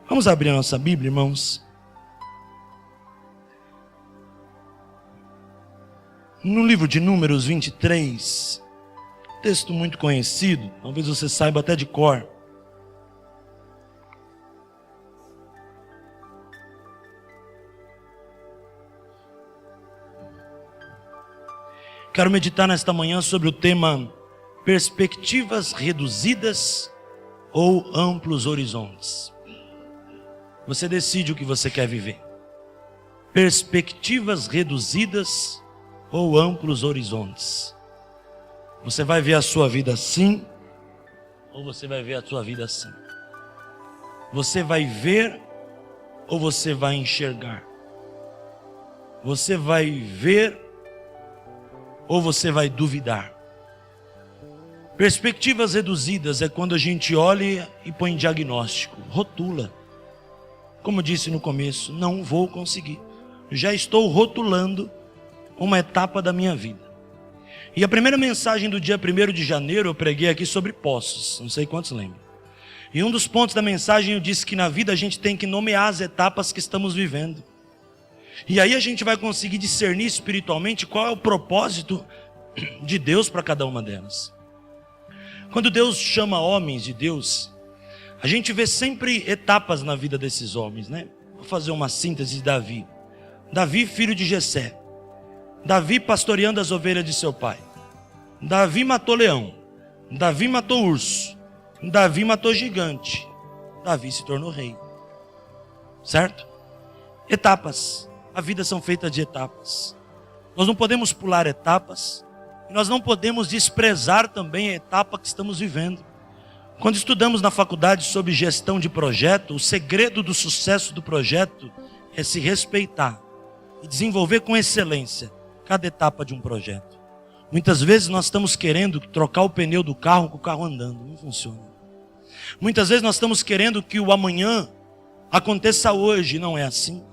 Vamos abrir a nossa Bíblia, irmãos. No livro de Números 23, texto muito conhecido, talvez você saiba até de cor. Quero meditar nesta manhã sobre o tema perspectivas reduzidas ou amplos horizontes. Você decide o que você quer viver. Perspectivas reduzidas ou amplos horizontes. Você vai ver a sua vida assim, ou você vai ver a sua vida assim? Você vai ver ou você vai enxergar? Você vai ver ou você vai duvidar? Perspectivas reduzidas é quando a gente olha e põe diagnóstico, rotula. Como eu disse no começo, não vou conseguir. Já estou rotulando uma etapa da minha vida. E a primeira mensagem do dia 1º de janeiro eu preguei aqui sobre poços, não sei quantos lembram. E um dos pontos da mensagem eu disse que na vida a gente tem que nomear as etapas que estamos vivendo. E aí a gente vai conseguir discernir espiritualmente qual é o propósito de Deus para cada uma delas. Quando Deus chama homens de Deus, a gente vê sempre etapas na vida desses homens, né? Vou fazer uma síntese de Davi. Davi, filho de Jessé. Davi pastoreando as ovelhas de seu pai. Davi matou leão. Davi matou urso. Davi matou gigante. Davi se tornou rei. Certo? Etapas. A vida são feitas de etapas. Nós não podemos pular etapas. E nós não podemos desprezar também a etapa que estamos vivendo. Quando estudamos na faculdade sobre gestão de projeto, o segredo do sucesso do projeto é se respeitar e desenvolver com excelência cada etapa de um projeto. Muitas vezes nós estamos querendo trocar o pneu do carro com o carro andando, não funciona. Muitas vezes nós estamos querendo que o amanhã aconteça hoje, não é assim.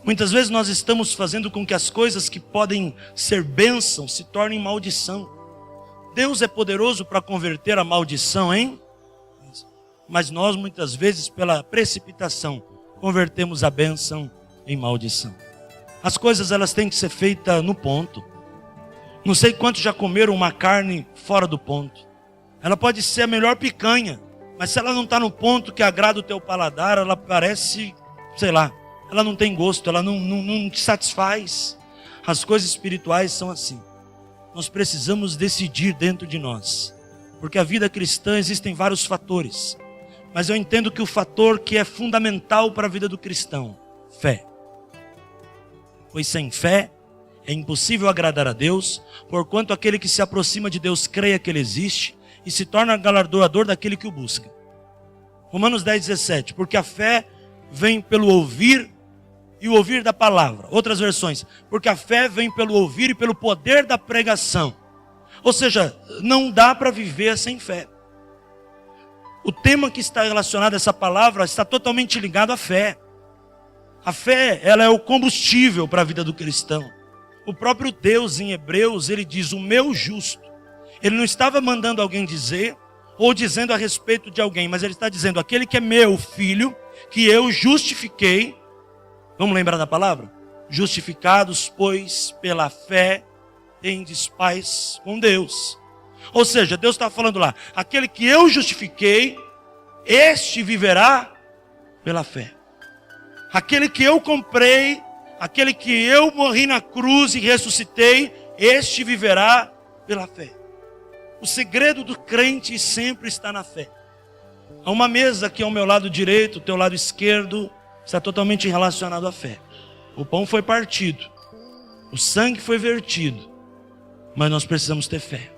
Muitas vezes nós estamos fazendo com que as coisas que podem ser bênção se tornem maldição. Deus é poderoso para converter a maldição em... Mas nós muitas vezes pela precipitação convertemos a bênção em maldição. As coisas elas têm que ser feitas no ponto. Não sei quantos já comeram uma carne fora do ponto. Ela pode ser a melhor picanha, mas se ela não está no ponto que agrada o teu paladar, ela parece, sei lá, ela não tem gosto, ela não te satisfaz. As coisas espirituais são assim. Nós precisamos decidir dentro de nós. Porque a vida cristã existem vários fatores. Mas eu entendo que o fator que é fundamental para a vida do cristão, fé. Pois sem fé é impossível agradar a Deus, porquanto aquele que se aproxima de Deus creia que Ele existe e se torna galardoador daquele que o busca. Romanos 10:17, porque a fé vem pelo ouvir e o ouvir da palavra. Outras versões, porque a fé vem pelo ouvir e pelo poder da pregação. Ou seja, não dá para viver sem fé. O tema que está relacionado a essa palavra está totalmente ligado à fé. A fé, ela é o combustível para a vida do cristão. O próprio Deus em Hebreus, ele diz, o meu justo. Ele não estava mandando alguém dizer, ou dizendo a respeito de alguém, mas ele está dizendo, aquele que é meu filho, que eu justifiquei. Vamos lembrar da palavra? Justificados, pois, pela fé, tendes paz com Deus. Ou seja, Deus está falando lá, aquele que eu justifiquei, este viverá pela fé. Aquele que eu comprei, aquele que eu morri na cruz e ressuscitei, este viverá pela fé. O segredo do crente sempre está na fé. Há uma mesa aqui ao meu lado direito, ao teu lado esquerdo, está totalmente relacionado à fé. O pão foi partido, o sangue foi vertido, mas nós precisamos ter fé.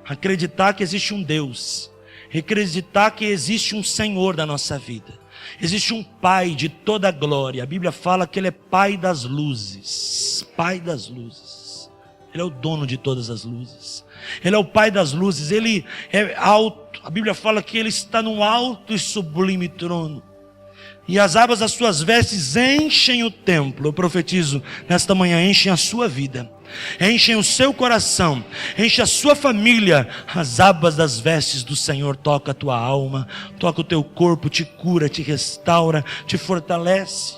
Acreditar que existe um Deus, acreditar que existe um Senhor da nossa vida. Existe um Pai de toda a glória. A Bíblia fala que Ele é Pai das luzes. Pai das luzes. Ele é o dono de todas as luzes. Ele é o Pai das luzes. Ele é alto. A Bíblia fala que Ele está num alto e sublime trono. E as abas das suas vestes enchem o templo. Eu profetizo nesta manhã, enchem a sua vida. enchem o seu coração, enche a sua família. As abas das vestes do Senhor toca a tua alma, toca o teu corpo, te cura, te restaura, te fortalece.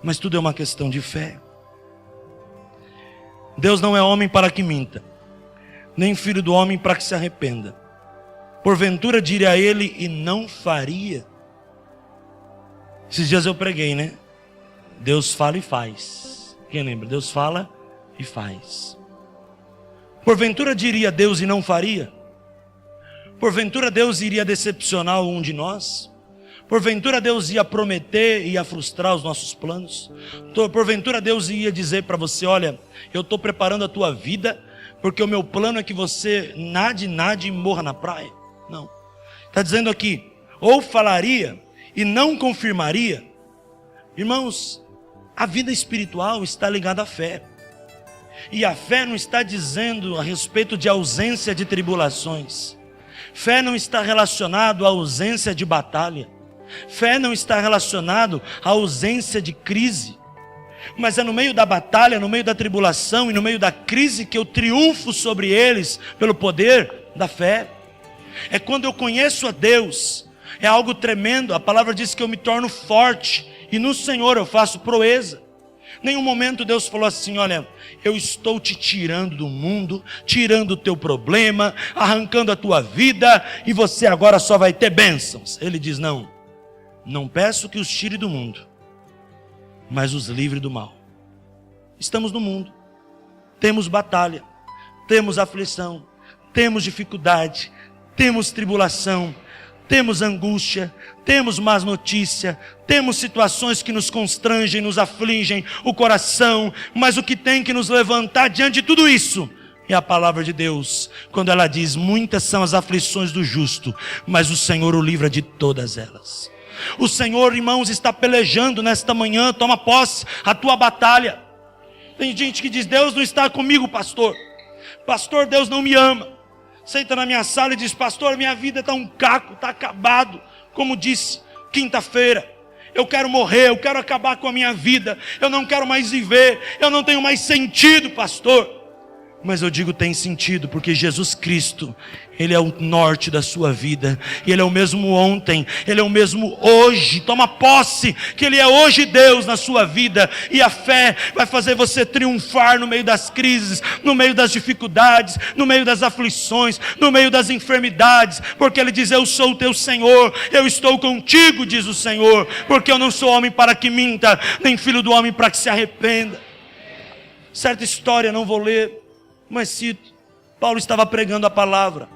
Mas tudo é uma questão de fé. Deus não é homem para que minta, nem filho do homem para que se arrependa. Porventura diria ele e não faria. Esses dias eu preguei, né? Deus fala e faz. Quem lembra? Deus fala e faz. Porventura diria Deus e não faria? Porventura Deus iria decepcionar um de nós? Porventura Deus ia prometer e ia frustrar os nossos planos? Porventura Deus ia dizer para você: olha, eu estou preparando a tua vida, porque o meu plano é que você nade e morra na praia? Não. Está dizendo aqui, ou falaria e não confirmaria. Irmãos, a vida espiritual está ligada à fé. E a fé não está dizendo a respeito de ausência de tribulações. Fé não está relacionado à ausência de batalha. Fé não está relacionado à ausência de crise. Mas é no meio da batalha, no meio da tribulação e no meio da crise que eu triunfo sobre eles pelo poder da fé. É quando eu conheço a Deus. É algo tremendo. A palavra diz que eu me torno forte e no Senhor eu faço proeza. Nenhum momento Deus falou assim: olha, eu estou te tirando do mundo, tirando o teu problema, arrancando a tua vida, e você agora só vai ter bênçãos. Ele diz: não, não peço que os tire do mundo, mas os livre do mal. Estamos no mundo, temos batalha, temos aflição, temos dificuldade, temos tribulação, temos angústia, temos más notícia, temos situações que nos constrangem, nos afligem o coração, mas o que tem que nos levantar diante de tudo isso é a palavra de Deus, quando ela diz: muitas são as aflições do justo, mas o Senhor o livra de todas elas. O Senhor, irmãos, está pelejando nesta manhã. Toma posse a tua batalha. Tem gente que diz: Deus não está comigo, pastor. Pastor, Deus não me ama. Senta na minha sala e diz: pastor, minha vida está um caco, está acabado. Como disse quinta-feira, eu quero morrer, eu quero acabar com a minha vida, eu não quero mais viver, eu não tenho mais sentido, pastor. Mas eu digo, tem sentido, porque Jesus Cristo, Ele é o norte da sua vida, e Ele é o mesmo ontem, Ele é o mesmo hoje. Toma posse que Ele é hoje Deus na sua vida, e a fé vai fazer você triunfar no meio das crises, no meio das dificuldades, no meio das aflições, no meio das enfermidades, porque Ele diz: eu sou o teu Senhor, eu estou contigo, diz o Senhor, porque eu não sou homem para que minta, nem filho do homem para que se arrependa. Certa história, não vou ler, mas cito, Paulo estava pregando a palavra.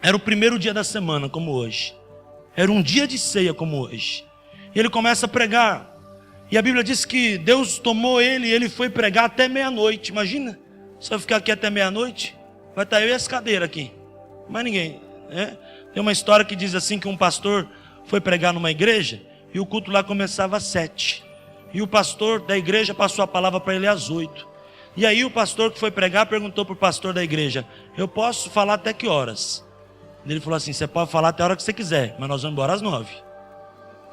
Era o primeiro dia da semana, como hoje. Era um dia de ceia, como hoje. E ele começa a pregar. E a Bíblia diz que Deus tomou ele e ele foi pregar até meia-noite. Imagina, se eu ficar aqui até meia-noite, vai estar eu e essa cadeira aqui. Mais ninguém, né? Tem uma história que diz assim, que um pastor foi pregar numa igreja e o culto lá começava às 7. E o pastor da igreja passou a palavra para ele às 8. E aí o pastor que foi pregar perguntou para o pastor da igreja: eu posso falar até que horas? Ele falou assim: você pode falar até a hora que você quiser, mas nós vamos embora às 9.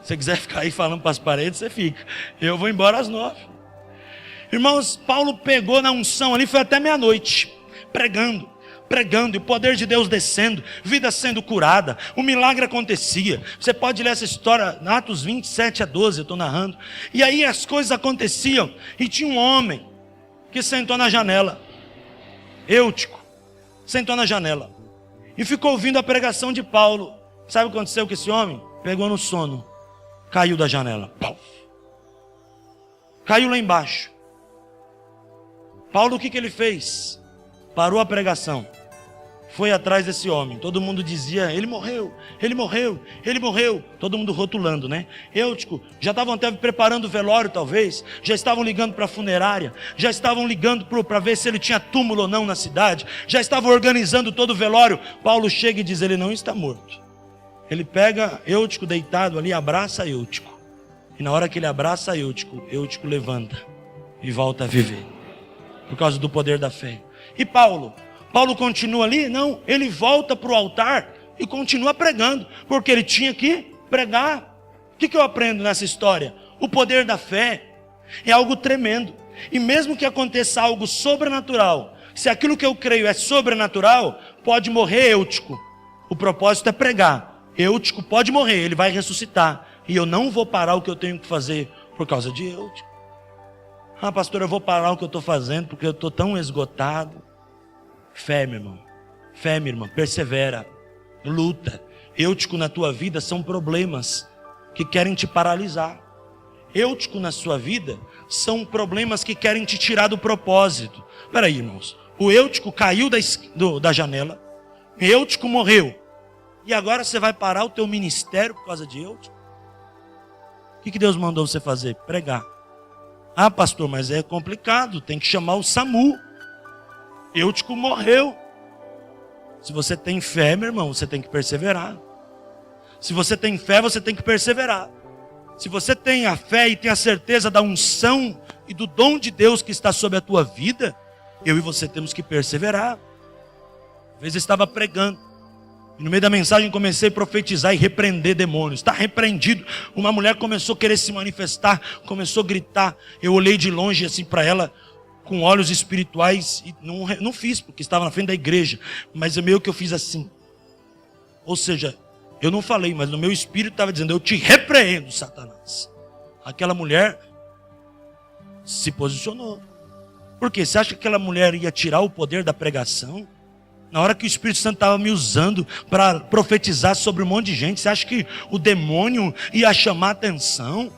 Se você quiser ficar aí falando para as paredes, você fica. Eu vou embora às 9. Irmãos, Paulo pegou na unção ali, foi até meia-noite, pregando, e o poder de Deus descendo, vida sendo curada, o milagre acontecia. Você pode ler essa história, Atos 27-12, eu estou narrando. E aí as coisas aconteciam, e tinha um homem que sentou na janela, Eutico, sentou na janela, e ficou ouvindo a pregação de Paulo. Sabe o que aconteceu com esse homem? Pegou no sono, caiu da janela, pau. Caiu lá embaixo. Paulo, o que ele fez? Parou a pregação, foi atrás desse homem. Todo mundo dizia: ele morreu, ele morreu, ele morreu. Todo mundo rotulando, né? Eutico, já estavam até preparando o velório talvez, já estavam ligando para a funerária, já estavam ligando para ver se ele tinha túmulo ou não na cidade, já estavam organizando todo o velório. Paulo chega e diz: ele não está morto. Ele pega Eutico deitado ali, abraça Eutico, e na hora que ele abraça Eutico, Eutico levanta e volta a viver, por causa do poder da fé. E Paulo continua ali? Não, ele volta para o altar e continua pregando, porque ele tinha que pregar. O que eu aprendo nessa história? O poder da fé é algo tremendo. E mesmo que aconteça algo sobrenatural, se aquilo que eu creio é sobrenatural, pode morrer Eutico. O propósito é pregar. Eutico pode morrer, ele vai ressuscitar. E eu não vou parar o que eu tenho que fazer por causa de Eutico. Ah, pastor, eu vou parar o que eu estou fazendo porque eu estou tão esgotado. Fé, meu irmão. Fé, minha irmã. Persevera. Luta. Eutico na tua vida são problemas que querem te paralisar. Eutico na sua vida são problemas que querem te tirar do propósito. Espera aí, irmãos. O Eutico caiu da janela. Eutico morreu. E agora você vai parar o teu ministério por causa de Eutico? O que Deus mandou você fazer? Pregar. Ah, pastor, mas é complicado. Tem que chamar o SAMU. Eutico morreu. Se você tem fé, meu irmão, você tem que perseverar. Se você tem fé, você tem que perseverar. Se você tem a fé e tem a certeza da unção e do dom de Deus que está sobre a tua vida, eu e você temos que perseverar. Às vezes eu estava pregando, e no meio da mensagem comecei a profetizar e repreender demônios. Está repreendido. Uma mulher começou a querer se manifestar, começou a gritar. Eu olhei de longe assim para ela, com olhos espirituais, e não fiz, porque estava na frente da igreja. Mas é meio que eu fiz assim. Ou seja, eu não falei, mas no meu espírito estava dizendo: eu te repreendo, Satanás. Aquela mulher se posicionou. Por quê? Você acha que aquela mulher ia tirar o poder da pregação? Na hora que o Espírito Santo estava me usando para profetizar sobre um monte de gente, você acha que o demônio ia chamar atenção?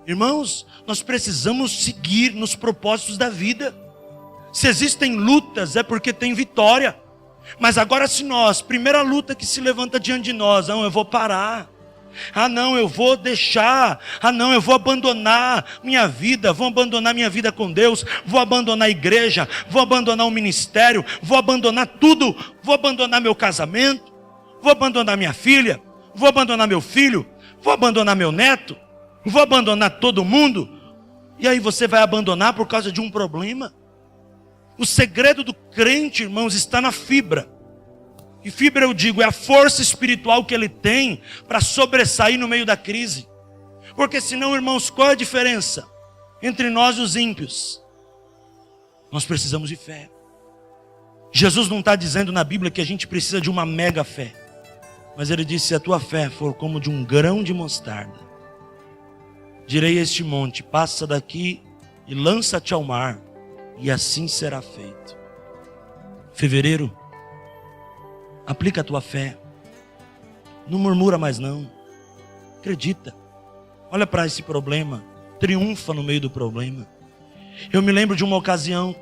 Irmãos, nós precisamos seguir nos propósitos da vida. Se existem lutas, é porque tem vitória. Mas agora se nós, primeira luta que se levanta diante de nós: não, eu vou parar. Ah não, eu vou deixar. Ah não, eu vou abandonar minha vida. Vou abandonar minha vida com Deus. Vou abandonar a igreja. Vou abandonar o ministério. Vou abandonar tudo. Vou abandonar meu casamento. Vou abandonar minha filha. Vou abandonar meu filho. Vou abandonar meu neto. Vou abandonar todo mundo. E aí você vai abandonar por causa de um problema? O segredo do crente, irmãos, está na fibra. E fibra, eu digo, é a força espiritual que ele tem para sobressair no meio da crise. Porque senão, irmãos, qual é a diferença entre nós e os ímpios? Nós precisamos de fé. Jesus não está dizendo na Bíblia que a gente precisa de uma mega fé. Mas ele disse: se a tua fé for como de um grão de mostarda, direi a este monte: passa daqui e lança-te ao mar, e assim será feito. Fevereiro, aplica a tua fé. Não murmura mais não. Acredita. Olha para esse problema. Triunfa no meio do problema. Eu me lembro de uma ocasião.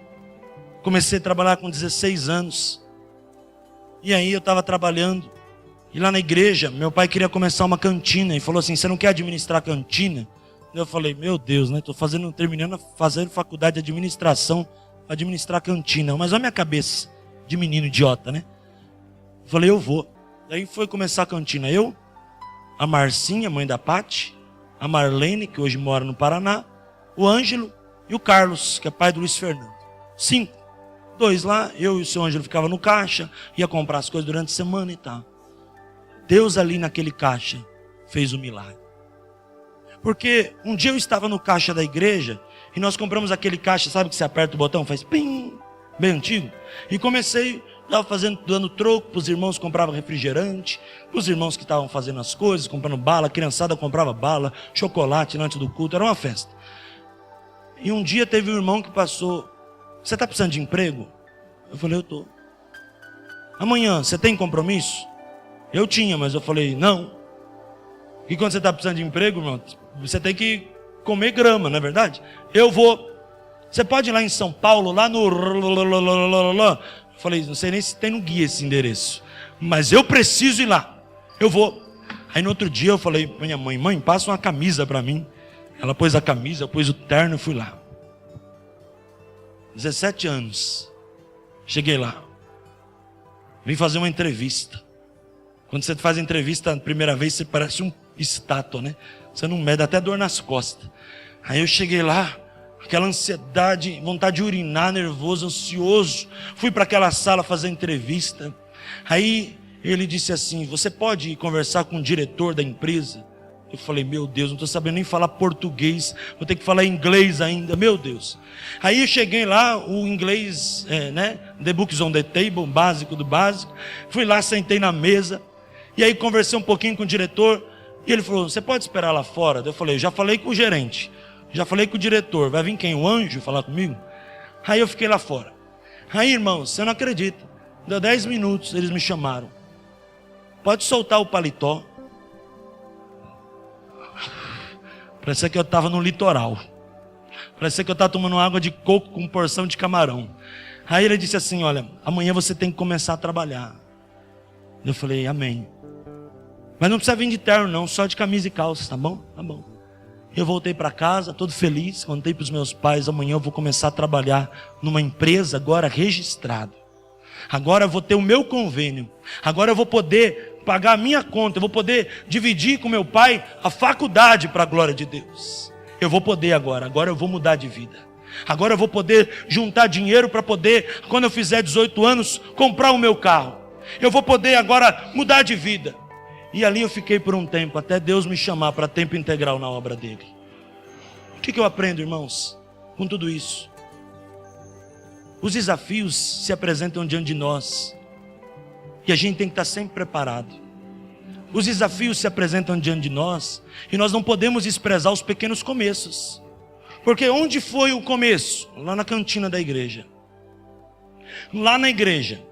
Comecei a trabalhar com 16 anos. E aí eu estava trabalhando. E lá na igreja, meu pai queria começar uma cantina. E falou assim: você não quer administrar cantina? Eu falei: meu Deus, né? Estou terminando faculdade de administração, administrar cantina. Mas olha a minha cabeça de menino idiota, né? Falei: eu vou. Daí foi começar a cantina. Eu, a Marcinha, mãe da Pati, a Marlene, que hoje mora no Paraná, o Ângelo e o Carlos, que é pai do Luiz Fernando. 5. 2 lá, eu e o seu Ângelo ficava no caixa, ia comprar as coisas durante a semana e tal. Deus ali naquele caixa fez o milagre. Porque um dia eu estava no caixa da igreja e nós compramos aquele caixa, sabe que você aperta o botão, faz pim, bem antigo. E comecei, estava dando troco para os irmãos que compravam refrigerante, para os irmãos que estavam fazendo as coisas, comprando bala, a criançada comprava bala, chocolate antes do culto, era uma festa. E um dia teve um irmão que passou: você está precisando de emprego? Eu falei: eu estou. Amanhã, você tem compromisso? Eu tinha, mas eu falei: não. E quando você está precisando de emprego, irmão, você tem que comer grama, não é verdade? Eu vou. Você pode ir lá em São Paulo, lá no... Eu falei: não sei nem se tem no guia esse endereço, mas eu preciso ir lá. Eu vou. Aí no outro dia eu falei para minha mãe: mãe, passa uma camisa para mim. Ela pôs a camisa, pôs o terno e fui lá. 17 anos. Cheguei lá. Vim fazer uma entrevista. Quando você faz a entrevista a primeira vez, você parece um estátua, né? Você não mede, até dor nas costas. Aí eu cheguei lá, aquela ansiedade, vontade de urinar, nervoso, ansioso. Fui para aquela sala fazer a entrevista. Aí ele disse assim: você pode conversar com o diretor da empresa? Eu falei, meu Deus, não estou sabendo nem falar português, vou ter que falar inglês ainda, meu Deus. Aí eu cheguei lá, o inglês, the books on the table, básico do básico. Fui lá, sentei na mesa, e aí conversei um pouquinho com o diretor, e ele falou, você pode esperar lá fora? Eu falei, já falei com o gerente, já falei com o diretor, vai vir quem? O anjo falar comigo? Aí eu fiquei lá fora. Aí, irmãos, você não acredita, deu 10 minutos, eles me chamaram. Pode soltar o paletó. Parecia que eu estava no litoral. Parecia que eu estava tomando água de coco com porção de camarão. Aí ele disse assim, olha, amanhã você tem que começar a trabalhar. Eu falei, amém. Mas não precisa vir de terno não, só de camisa e calça, tá bom? Tá bom. Eu voltei para casa, todo feliz, contei para os meus pais, amanhã eu vou começar a trabalhar numa empresa agora registrada. Agora eu vou ter o meu convênio. Agora eu vou poder pagar a minha conta. Eu vou poder dividir com meu pai a faculdade para a glória de Deus. Eu vou poder agora. Agora eu vou mudar de vida. Agora eu vou poder juntar dinheiro para poder, quando eu fizer 18 anos, comprar o meu carro. Eu vou poder agora mudar de vida. E ali eu fiquei por um tempo, até Deus me chamar para tempo integral na obra dele. O que eu aprendo, irmãos, com tudo isso? Os desafios se apresentam diante de nós. E a gente tem que estar sempre preparado. Os desafios se apresentam diante de nós. E nós não podemos desprezar os pequenos começos. Porque onde foi o começo? Lá na cantina da igreja. Lá na igreja.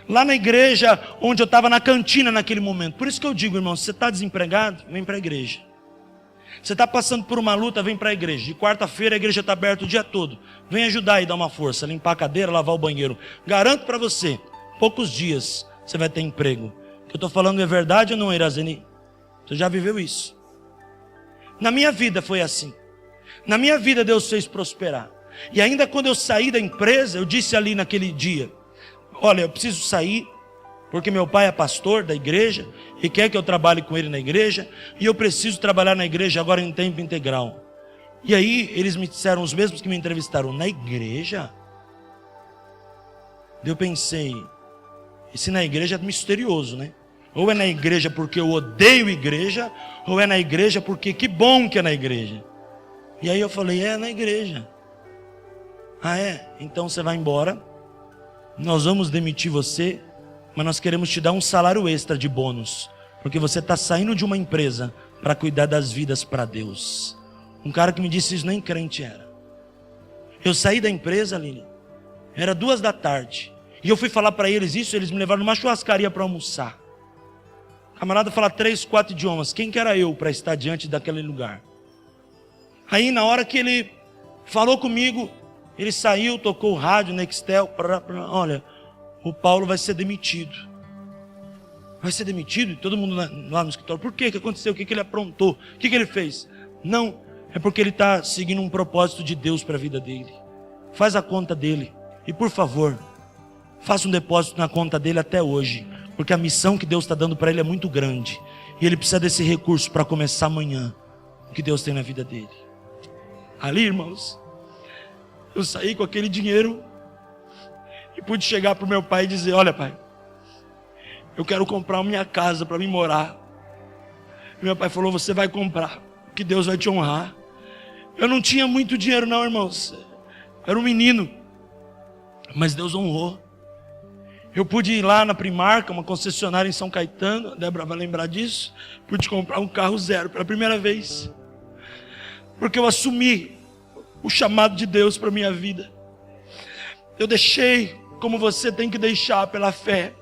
Lá na igreja onde eu estava na cantina naquele momento. Por isso que eu digo, irmão, se você está desempregado, vem para a igreja. Você está passando por uma luta, vem para a igreja. De quarta-feira a igreja está aberta o dia todo. Vem ajudar e dar uma força, limpar a cadeira, lavar o banheiro. Garanto para você, poucos dias você vai ter emprego. O que eu estou falando é verdade ou não, Irazeni? Você já viveu isso? Na minha vida foi assim. Na minha vida Deus fez prosperar. E ainda quando eu saí da empresa, eu disse ali naquele dia, olha, eu preciso sair, porque meu pai é pastor da igreja e quer que eu trabalhe com ele na igreja, e eu preciso trabalhar na igreja agora em tempo integral. E aí eles me disseram, os mesmos que me entrevistaram, na igreja? Eu pensei, esse na igreja é misterioso, né? Ou é na igreja porque eu odeio igreja, ou é na igreja porque que bom que é na igreja. E aí eu falei, é na igreja. Ah é? Então você vai embora, nós vamos demitir você, mas nós queremos te dar um salário extra de bônus, porque você está saindo de uma empresa para cuidar das vidas para Deus. Um cara que me disse isso nem crente era. Eu saí da empresa, Lili, era 2 da tarde, e eu fui falar para eles isso, eles me levaram numa churrascaria para almoçar. O camarada fala 3, 4 idiomas, quem que era eu para estar diante daquele lugar? Aí na hora que ele falou comigo, ele saiu, tocou o rádio, Nextel, olha, o Paulo vai ser demitido. Vai ser demitido? E todo mundo lá no escritório, por quê? O que aconteceu? O que ele aprontou? O que ele fez? Não, é porque ele está seguindo um propósito de Deus para a vida dele. Faz a conta dele. E por favor, faça um depósito na conta dele até hoje. Porque a missão que Deus está dando para ele é muito grande. E ele precisa desse recurso para começar amanhã o que Deus tem na vida dele. Ali, irmãos, eu saí com aquele dinheiro e pude chegar para o meu pai e dizer, olha pai, eu quero comprar minha casa para mim morar. E meu pai falou, você vai comprar, que Deus vai te honrar. Eu não tinha muito dinheiro não, irmãos, era um menino, mas Deus honrou. Eu pude ir lá na Primark, uma concessionária em São Caetano, a Débora vai lembrar disso, pude comprar um carro zero pela primeira vez, porque eu assumi o chamado de Deus para a minha vida. Eu deixei, como você tem que deixar pela fé,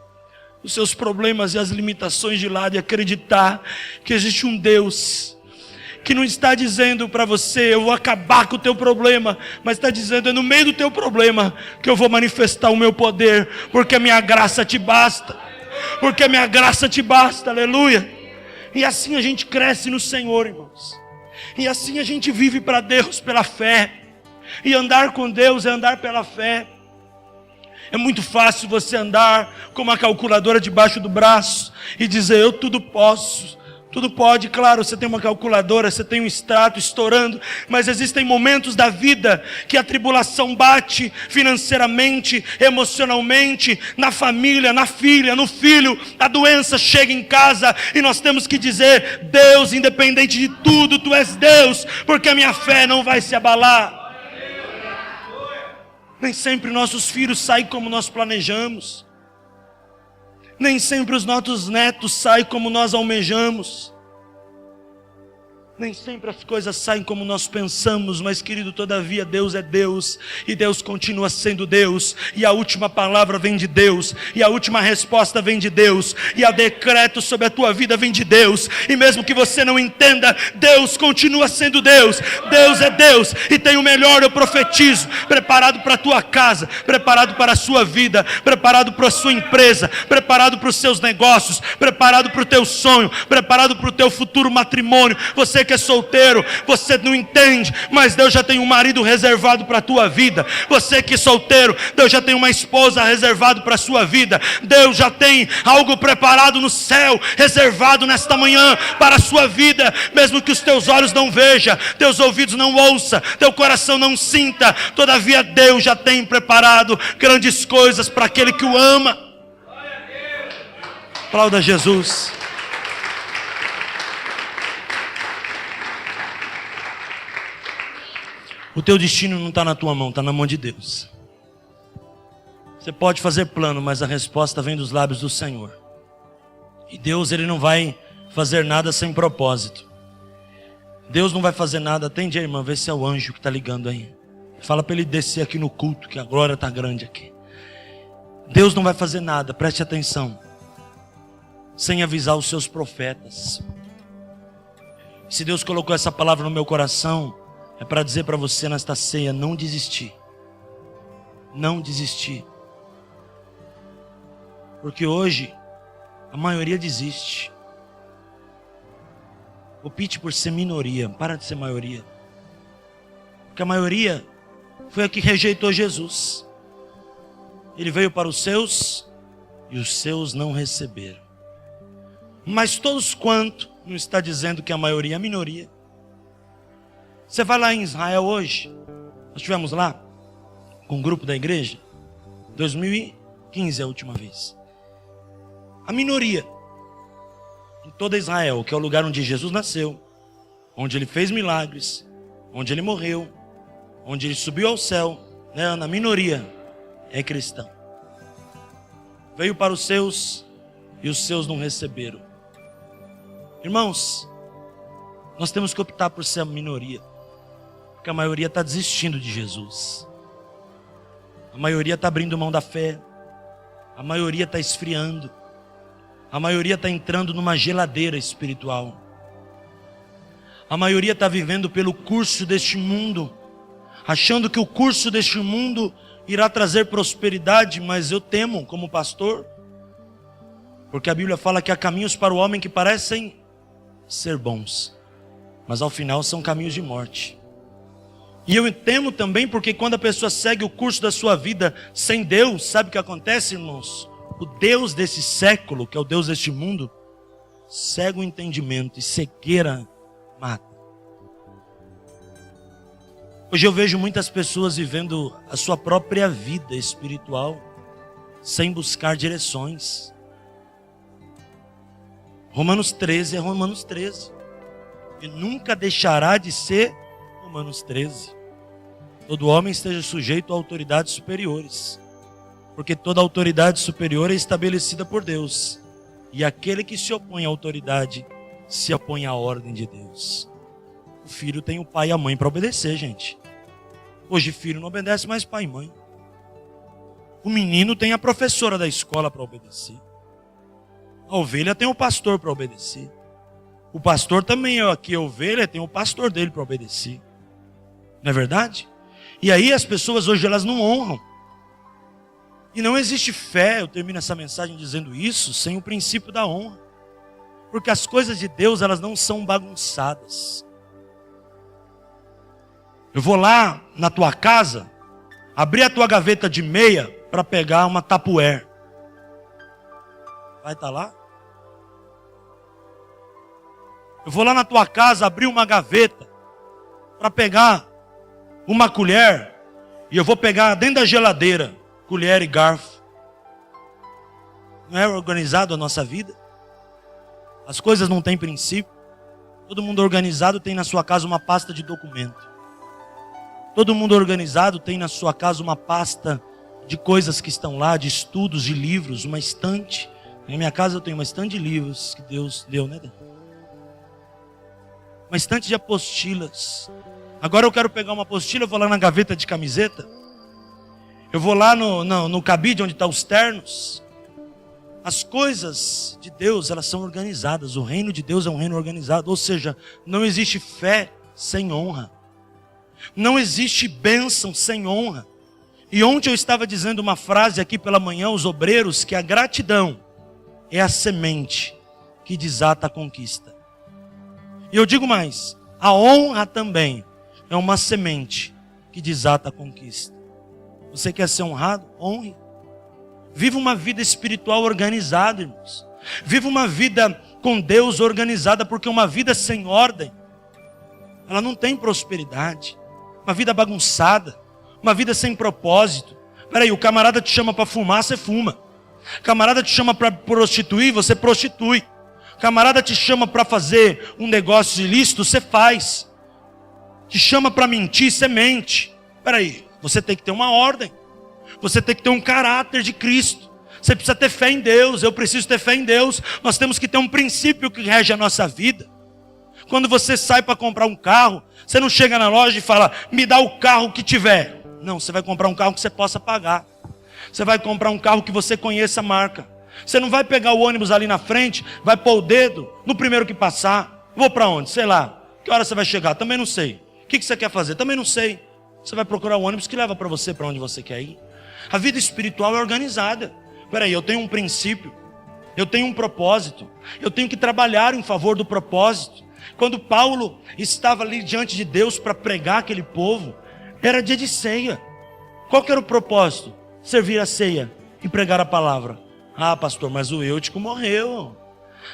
os seus problemas e as limitações de lado e acreditar que existe um Deus que não está dizendo para você, eu vou acabar com o teu problema, mas está dizendo, é no meio do teu problema que eu vou manifestar o meu poder, porque a minha graça te basta, porque a minha graça te basta, aleluia. E assim a gente cresce no Senhor, irmãos. E assim a gente vive para Deus pela fé. E andar com Deus é andar pela fé. É muito fácil você andar com uma calculadora debaixo do braço e dizer, eu tudo posso. Tudo pode, claro, você tem uma calculadora, você tem um extrato estourando, mas existem momentos da vida que a tribulação bate financeiramente, emocionalmente, na família, na filha, no filho, a doença chega em casa e nós temos que dizer: Deus, independente de tudo, Tu és Deus, porque a minha fé não vai se abalar. Nem sempre nossos filhos saem como nós planejamos. Nem sempre os nossos netos saem como nós almejamos. Nem sempre as coisas saem como nós pensamos, mas querido, todavia Deus é Deus, e Deus continua sendo Deus, e a última palavra vem de Deus, e a última resposta vem de Deus, e a decreto sobre a tua vida vem de Deus, e mesmo que você não entenda, Deus continua sendo Deus. Deus é Deus, e tem o melhor, eu profetizo, preparado para a tua casa, preparado para a sua vida, preparado para a sua empresa, preparado para os seus negócios, preparado para o teu sonho, preparado para o teu futuro matrimônio. Você que é solteiro, você não entende, mas Deus já tem um marido reservado para a tua vida. Você que é solteiro, Deus já tem uma esposa reservado para a sua vida. Deus já tem algo preparado no céu, reservado nesta manhã para a sua vida, mesmo que os teus olhos não vejam, teus ouvidos não ouçam, teu coração não sinta, todavia Deus já tem preparado grandes coisas para aquele que o ama. Aplauda Jesus. O teu destino não está na tua mão, está na mão de Deus. Você pode fazer plano, mas a resposta vem dos lábios do Senhor. E Deus, Ele não vai fazer nada sem propósito. Deus não vai fazer nada. Atende a irmã, vê se é o anjo que está ligando aí. Fala para ele descer aqui no culto, que a glória está grande aqui. Deus não vai fazer nada, preste atenção, sem avisar os seus profetas. Se Deus colocou essa palavra no meu coração, é para dizer para você nesta ceia: não desistir. Não desistir. Porque hoje a maioria desiste. Opte por ser minoria, para de ser maioria. Porque a maioria foi a que rejeitou Jesus. Ele veio para os seus e os seus não receberam. Mas todos quanto, não está dizendo que a maioria é a minoria. Você vai lá em Israel hoje, nós estivemos lá com um grupo da igreja, 2015 é a última vez. A minoria em toda Israel, que é o lugar onde Jesus nasceu, onde Ele fez milagres, onde Ele morreu, onde Ele subiu ao céu, né? Na minoria é cristão. Veio para os seus e os seus não receberam. Irmãos, nós temos que optar por ser a minoria. Porque a maioria está desistindo de Jesus. A maioria está abrindo mão da fé. A maioria está esfriando. A maioria está entrando numa geladeira espiritual. A maioria está vivendo pelo curso deste mundo, achando que o curso deste mundo irá trazer prosperidade, mas eu temo como pastor, porque a Bíblia fala que há caminhos para o homem que parecem ser bons, mas ao final são caminhos de morte. E eu temo também porque quando a pessoa segue o curso da sua vida sem Deus, sabe o que acontece, irmãos? O Deus desse século, que é o Deus deste mundo, cega o entendimento e cegueira mata. Hoje eu vejo muitas pessoas vivendo a sua própria vida espiritual sem buscar direções. Romanos 13 é Romanos 13. E nunca deixará de ser Romanos 13. Todo homem esteja sujeito a autoridades superiores, porque toda autoridade superior é estabelecida por Deus, e aquele que se opõe à autoridade se opõe à ordem de Deus. O filho tem o pai e a mãe para obedecer, gente. Hoje filho não obedece mais pai e mãe. O menino tem a professora da escola para obedecer. A ovelha tem o pastor para obedecer. O pastor também é aqui, a ovelha tem o pastor dele para obedecer. Não é verdade? E aí as pessoas hoje elas não honram. E não existe fé, eu termino essa mensagem dizendo isso, sem o princípio da honra. Porque as coisas de Deus elas não são bagunçadas. Eu vou lá na tua casa, abrir a tua gaveta de meia para pegar uma Tupperware. Vai estar lá? Eu vou lá na tua casa abrir uma gaveta para pegar uma colher e eu vou pegar dentro da geladeira colher e garfo. Não é organizado a nossa vida? As coisas não têm princípio. Todo mundo organizado tem na sua casa uma pasta de documento. Todo mundo organizado tem na sua casa uma pasta de coisas que estão lá, de estudos, de livros, uma estante. Na minha casa eu tenho uma estante de livros que Deus deu, né? Uma estante de apostilas. Agora eu quero pegar uma apostila, eu vou lá na gaveta de camiseta. Eu vou lá no cabide onde estão os ternos. As coisas de Deus, elas são organizadas. O reino de Deus é um reino organizado. Ou seja, não existe fé sem honra. Não existe bênção sem honra. E ontem eu estava dizendo uma frase aqui pela manhã aos obreiros, que a gratidão é a semente que desata a conquista. E eu digo mais, a honra também é uma semente que desata a conquista. Você quer ser honrado? Honre. Viva uma vida espiritual organizada, irmãos. Viva uma vida com Deus organizada, porque uma vida sem ordem, ela não tem prosperidade. Uma vida bagunçada, uma vida sem propósito. Peraí, o camarada te chama para fumar, você fuma. O camarada te chama para prostituir, você prostitui. O camarada te chama para fazer um negócio ilícito, você faz. Te chama para mentir, você mente. Peraí, você tem que ter uma ordem. Você tem que ter um caráter de Cristo. Você precisa ter fé em Deus, eu preciso ter fé em Deus. Nós temos que ter um princípio que rege a nossa vida. Quando você sai para comprar um carro, você não chega na loja e fala, me dá o carro que tiver. Não, você vai comprar um carro que você possa pagar. Você vai comprar um carro que você conheça a marca. Você não vai pegar o ônibus ali na frente, vai pôr o dedo no primeiro que passar. Vou para onde? Sei lá. Que hora você vai chegar? Também não sei. O que você quer fazer? Também não sei. Você vai procurar o ônibus que leva para você para onde você quer ir. A vida espiritual é organizada. Peraí, eu tenho um princípio. Eu tenho um propósito. Eu tenho que trabalhar em favor do propósito. Quando Paulo estava ali diante de Deus para pregar aquele povo, era dia de ceia. Qual que era o propósito? Servir a ceia e pregar a palavra. Ah, pastor, mas o Eutico morreu.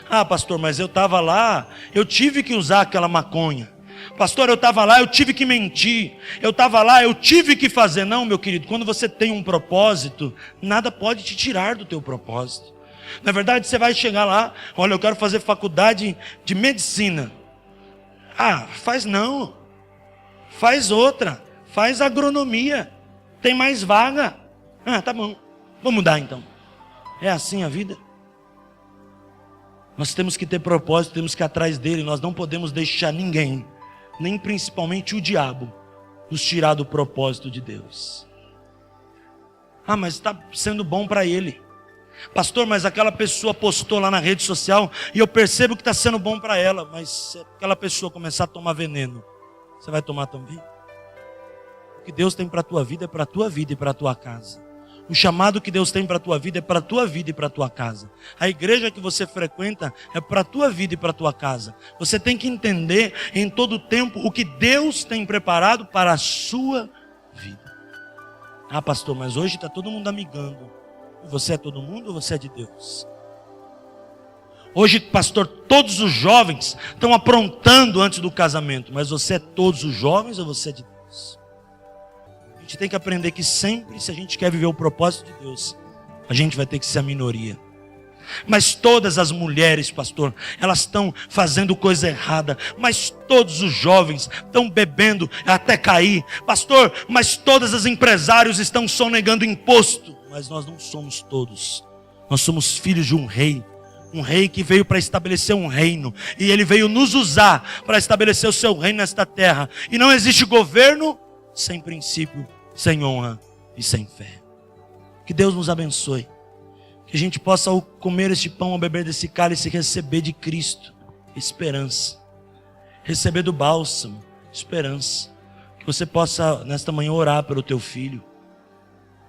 Ah, pastor, mas eu estava lá, eu tive que usar aquela maconha. Pastor, eu estava lá, eu tive que mentir. Eu estava lá, eu tive que fazer. Não, meu querido, quando você tem um propósito, nada pode te tirar do teu propósito. Na verdade, você vai chegar lá, olha, eu quero fazer faculdade de medicina. Ah, faz não. Faz outra. Faz agronomia. Tem mais vaga. Ah, tá bom. Vou mudar então. É assim a vida. Nós temos que ter propósito, temos que ir atrás dele. Nós não podemos deixar ninguém, nem principalmente o diabo, nos tirar do propósito de Deus. Ah, mas está sendo bom para ele. Pastor, mas aquela pessoa postou lá na rede social e eu percebo que está sendo bom para ela. Mas se aquela pessoa começar a tomar veneno, você vai tomar também? O que Deus tem para a tua vida é para a tua vida e para a tua casa. O chamado que Deus tem para a tua vida é para a tua vida e para a tua casa. A igreja que você frequenta é para a tua vida e para a tua casa. Você tem que entender em todo o tempo o que Deus tem preparado para a sua vida. Ah, pastor, mas hoje está todo mundo amigando. Você é todo mundo ou você é de Deus? Hoje, pastor, todos os jovens estão aprontando antes do casamento. Mas você é todos os jovens ou você é de Deus? A gente tem que aprender que sempre, se a gente quer viver o propósito de Deus, a gente vai ter que ser a minoria. Mas todas as mulheres, pastor, elas estão fazendo coisa errada. Mas todos os jovens estão bebendo até cair. Pastor, mas todos os empresários estão sonegando imposto. Mas nós não somos todos. Nós somos filhos de um rei. Um rei que veio para estabelecer um reino. E ele veio nos usar para estabelecer o seu reino nesta terra. E não existe governo sem princípio, sem honra e sem fé. Que Deus nos abençoe. Que a gente possa, ao comer este pão, ao beber desse cálice, receber de Cristo esperança. Receber do bálsamo, esperança. Que você possa, nesta manhã, orar pelo teu filho.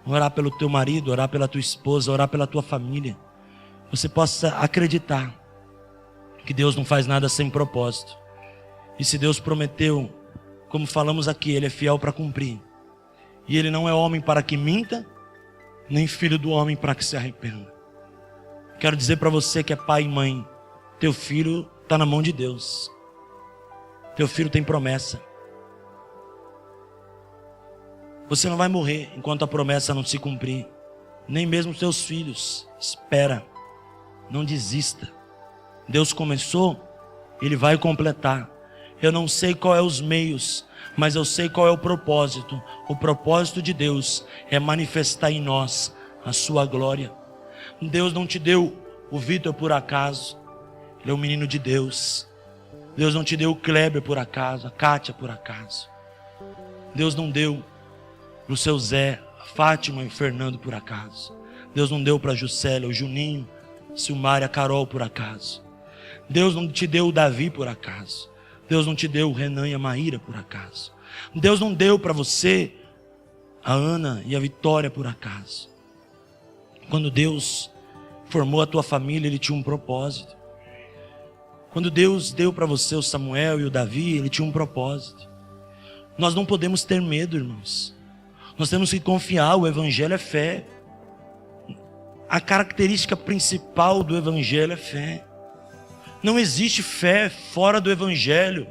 Orar pelo teu marido, orar pela tua esposa, orar pela tua família. Você possa acreditar que Deus não faz nada sem propósito. E se Deus prometeu, como falamos aqui, Ele é fiel para cumprir. E Ele não é homem para que minta, nem filho do homem para que se arrependa. Quero dizer para você que é pai e mãe, teu filho está na mão de Deus. Teu filho tem promessa. Você não vai morrer enquanto a promessa não se cumprir. Nem mesmo os teus filhos. Espera. Não desista. Deus começou, Ele vai completar. Eu não sei qual é os meios, mas eu sei qual é o propósito. O propósito de Deus é manifestar em nós a sua glória. Deus não te deu o Vitor por acaso. Ele é um menino de Deus. Deus não te deu o Kleber por acaso, a Kátia por acaso. Deus não deu para o seu Zé, a Fátima e o Fernando por acaso. Deus não deu para a Juscelia, o Juninho, Silmar e a Carol por acaso. Deus não te deu o Davi por acaso. Deus não te deu o Renan e a Maíra por acaso. Deus não deu para você a Ana e a Vitória por acaso. Quando Deus formou a tua família, Ele tinha um propósito. Quando Deus deu para você o Samuel e o Davi, Ele tinha um propósito. Nós não podemos ter medo, irmãos. Nós temos que confiar, o Evangelho é fé. A característica principal do Evangelho é fé. Não existe fé fora do Evangelho.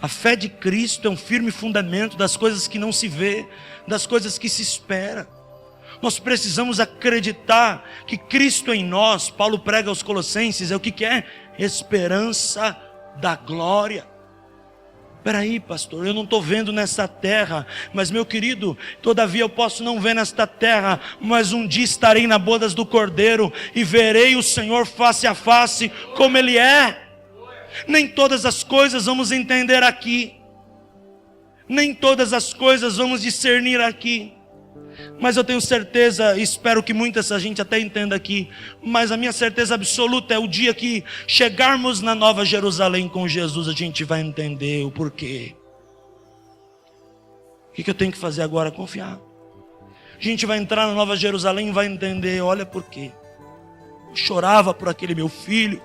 A fé de Cristo é um firme fundamento das coisas que não se vê, das coisas que se espera. Nós precisamos acreditar que Cristo em nós, Paulo prega aos Colossenses, é o que é? Esperança da glória. Peraí, pastor, eu não estou vendo nessa terra, mas meu querido, todavia eu posso não ver nesta terra, mas um dia estarei na bodas do Cordeiro e verei o Senhor face a face, como Ele é. Nem todas as coisas vamos entender aqui, nem todas as coisas vamos discernir aqui, mas eu tenho certeza, e espero que muita gente até entenda aqui, mas a minha certeza absoluta é o dia que chegarmos na Nova Jerusalém com Jesus, a gente vai entender o porquê. O que eu tenho que fazer agora? Confiar. A gente vai entrar na Nova Jerusalém e vai entender, olha por quê. Eu chorava por aquele meu filho,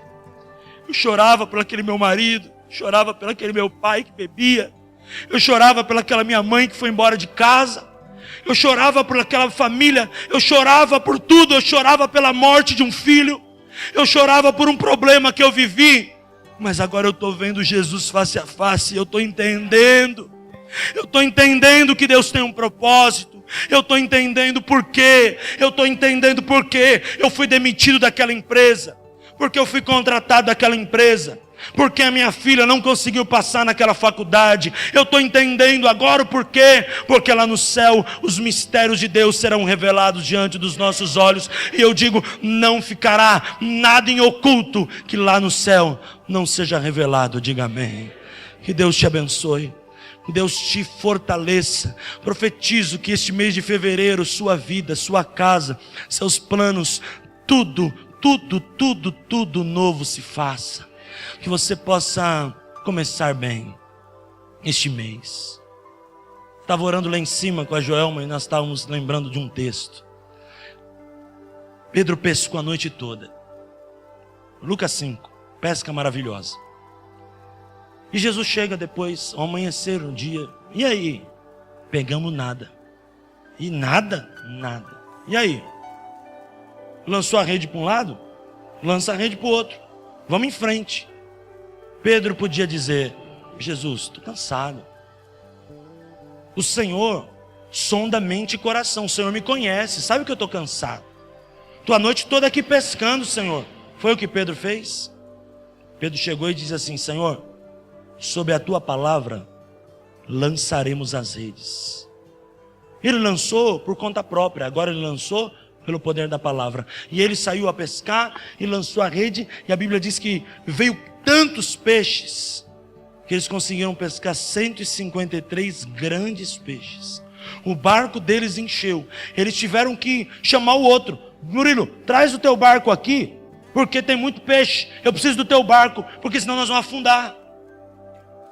eu chorava por aquele meu marido, chorava por aquele meu pai que bebia, eu chorava pelaquela minha mãe que foi embora de casa, eu chorava por aquela família, eu chorava por tudo, eu chorava pela morte de um filho, eu chorava por um problema que eu vivi, mas agora eu estou vendo Jesus face a face, eu estou entendendo que Deus tem um propósito, eu estou entendendo por quê, eu fui demitido daquela empresa, porque eu fui contratado daquela empresa, porque a minha filha não conseguiu passar naquela faculdade. Eu estou entendendo agora o porquê. Porque lá no céu os mistérios de Deus serão revelados diante dos nossos olhos. E eu digo, não ficará nada em oculto que lá no céu não seja revelado. Diga amém. Que Deus te abençoe, que Deus te fortaleça. Profetizo que este mês de fevereiro, sua vida, sua casa, seus planos, tudo novo se faça. Que você possa começar bem este mês. Estava orando lá em cima com a Joelma e nós estávamos lembrando de um texto. Pedro pescou a noite toda. Lucas 5, pesca maravilhosa. E Jesus chega depois, ao amanhecer um dia. E aí? Pegamos nada. E nada? Nada. E aí? Lançou a rede para um lado? Lança a rede para o outro. Vamos em frente. Pedro podia dizer, Jesus, estou cansado. O Senhor sonda mente e coração. O Senhor me conhece, sabe que eu estou cansado. Estou a noite toda aqui pescando, Senhor. Foi o que Pedro fez? Pedro chegou e disse assim, Senhor, sob a tua palavra lançaremos as redes. Ele lançou por conta própria, agora ele lançou pelo poder da palavra. E ele saiu a pescar e lançou a rede, e a Bíblia diz que veio tantos peixes, que eles conseguiram pescar 153 grandes peixes. O barco deles encheu. Eles tiveram que chamar o outro. Murilo, traz o teu barco aqui, porque tem muito peixe. Eu preciso do teu barco, porque senão nós vamos afundar.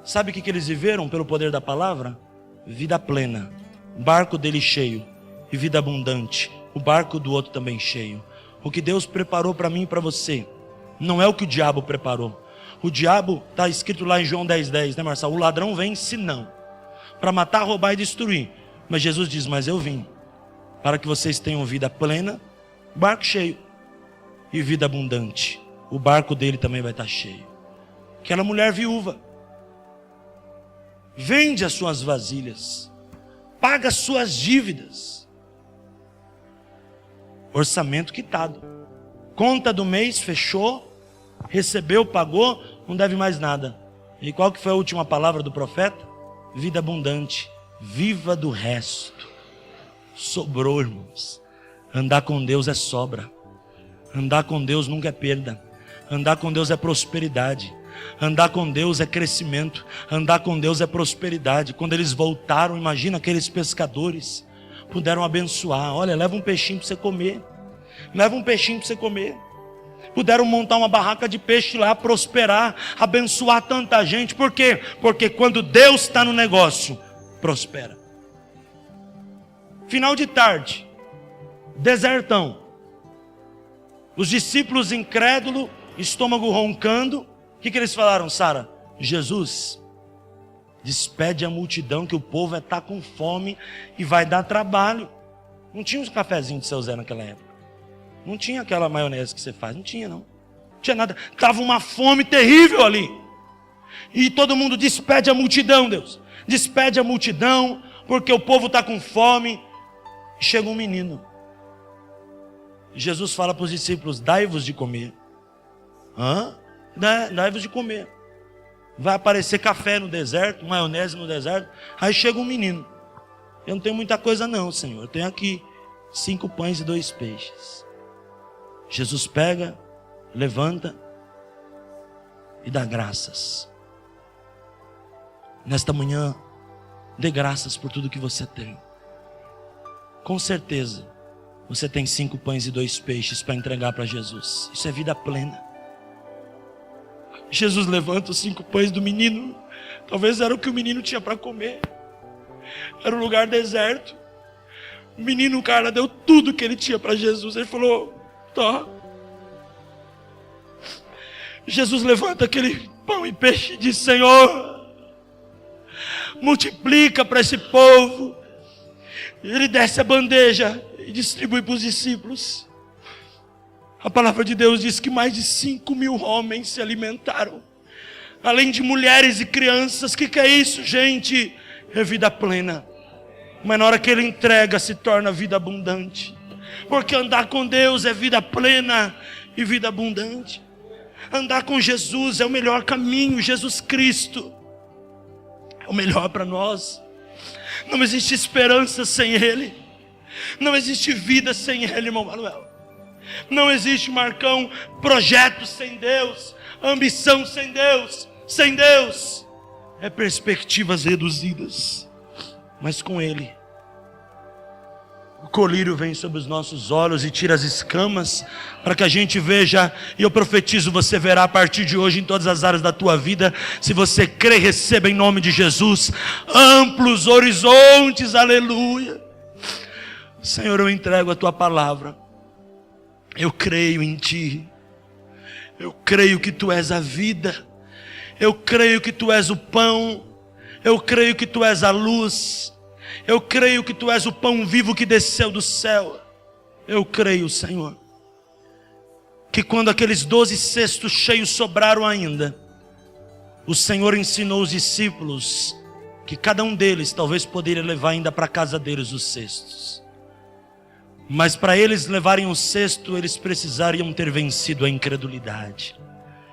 Sabe o que eles viveram pelo poder da palavra? Vida plena. O barco dele cheio e vida abundante. O barco do outro também cheio. O que Deus preparou para mim e para você não é o que o diabo preparou. O diabo, está escrito lá em João 10:10, né, Marcelo? O ladrão vem senão para matar, roubar e destruir. Mas Jesus diz, mas eu vim para que vocês tenham vida plena, barco cheio, e vida abundante. O barco dele também vai estar cheio. Aquela mulher viúva. Vende as suas vasilhas. Paga as suas dívidas. Orçamento quitado. Conta do mês, fechou. Recebeu, pagou, não deve mais nada. E qual que foi a última palavra do profeta? Vida abundante. Viva do resto. Sobrou, irmãos. Andar com Deus é sobra. Andar com Deus nunca é perda. Andar com Deus é prosperidade. Andar com Deus é crescimento. Andar com Deus é prosperidade. Quando eles voltaram, imagina aqueles pescadores puderam abençoar. Olha, leva um peixinho para você comer. Leva um peixinho para você comer. Puderam montar uma barraca de peixe lá, prosperar, abençoar tanta gente. Por quê? Porque quando Deus está no negócio, prospera. Final de tarde, desertão. Os discípulos incrédulos, estômago roncando. O que eles falaram, Sara? Jesus, despede a multidão que o povo está com fome e vai dar trabalho. Não tinha uns cafezinhos de seu Zé naquela época. Não tinha aquela maionese que você faz. Não tinha, não. Não tinha nada. Estava uma fome terrível ali. E todo mundo despede a multidão, Deus. Despede a multidão, porque o povo está com fome. Chega um menino. Jesus fala para os discípulos, dai-vos de comer. Dai-vos de comer. Vai aparecer café no deserto, maionese no deserto. Aí chega um menino. Eu não tenho muita coisa não, Senhor. Eu tenho aqui 5 pães e 2 peixes. Jesus pega, levanta e dá graças. Nesta manhã, dê graças por tudo que você tem. Com certeza, você tem 5 pães e 2 peixes para entregar para Jesus. Isso é vida plena. Jesus levanta os 5 pães do menino. Talvez era o que o menino tinha para comer. Era um lugar deserto. O menino, cara, deu tudo que ele tinha para Jesus. Ele falou, tá. Jesus levanta aquele pão e peixe e diz, Senhor, multiplica para esse povo. Ele desce a bandeja e distribui para os discípulos. A palavra de Deus diz que mais de 5.000 homens se alimentaram. Além de mulheres e crianças. O que é isso, gente? É vida plena. Mas na hora que ele entrega, se torna vida abundante. Porque andar com Deus é vida plena e vida abundante. Andar com Jesus é o melhor caminho. Jesus Cristo é o melhor para nós. Não existe esperança sem Ele. Não existe vida sem Ele, irmão Manuel. Não existe, Marcão, projeto sem Deus. Ambição sem Deus. Sem Deus é perspectivas reduzidas. Mas com Ele, o colírio vem sobre os nossos olhos e tira as escamas, para que a gente veja, e eu profetizo, você verá a partir de hoje em todas as áreas da tua vida. Se você crê, receba em nome de Jesus amplos horizontes, aleluia. Senhor, eu entrego a tua palavra. Eu creio em ti. Eu creio que tu és a vida. Eu creio que tu és o pão. Eu creio que tu és a luz. Eu creio que tu és o pão vivo que desceu do céu. Eu creio, Senhor, que quando aqueles 12 cestos cheios sobraram ainda, o Senhor ensinou os discípulos que cada um deles talvez poderia levar ainda para a casa deles os cestos. Mas para eles levarem o cesto, eles precisariam ter vencido a incredulidade.